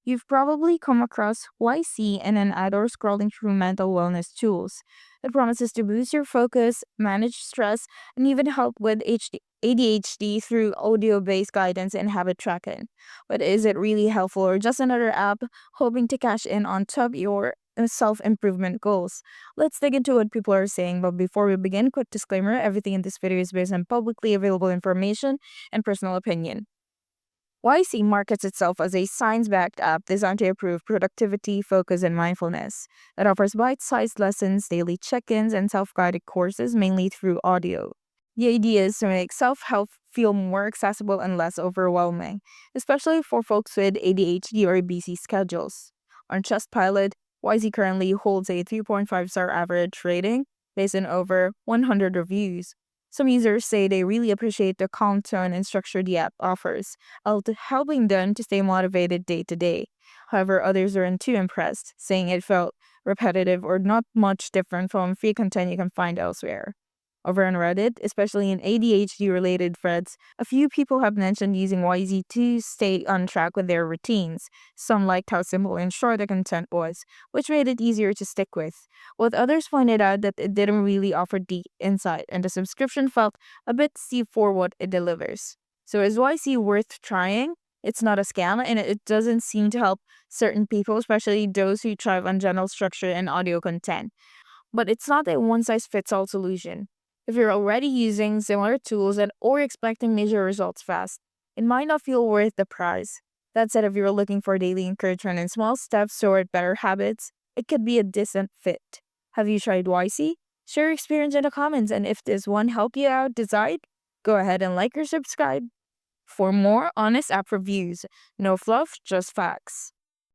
You've probably come across YC in an ad or scrolling through mental wellness tools. It promises to boost your focus, manage stress, and even help with ADHD through audio based guidance and habit tracking. But is it really helpful or just another app hoping to cash in on top your self improvement goals? Let's dig into what people are saying, but before we begin, quick disclaimer: everything in this video is based on publicly available information and personal opinion. YC markets itself as a science backed app designed to improve productivity, focus, and mindfulness. It offers bite sized lessons, daily check ins, and self guided courses mainly through audio. The idea is to make self help feel more accessible and less overwhelming, especially for folks with ADHD or busy schedules. On Trustpilot, YC currently holds a 3.5-star average rating based on over 100 reviews. Some users say they really appreciate the calm tone and structure the app offers, helping them to stay motivated day to day. However, others aren't too impressed, saying it felt repetitive or not much different from free content you can find elsewhere. Over on Reddit, especially in ADHD related threads, a few people have mentioned using YZ to stay on track with their routines. Some liked how simple and short the content was, which made it easier to stick with, while others pointed out that it didn't really offer deep insight and the subscription felt a bit steep for what it delivers. So is YC worth trying? It's not a scam and it doesn't seem to help certain people, especially those who thrive on general structure and audio content. But it's not a one size fits all solution. If you're already using similar tools and or expecting major results fast, it might not feel worth the price. That said, if you're looking for daily encouragement and small steps toward better habits, it could be a decent fit. Have you tried YC? Share your experience in the comments, and if this one helped you out, decide, go ahead and like or subscribe. For more honest app reviews, no fluff, just facts.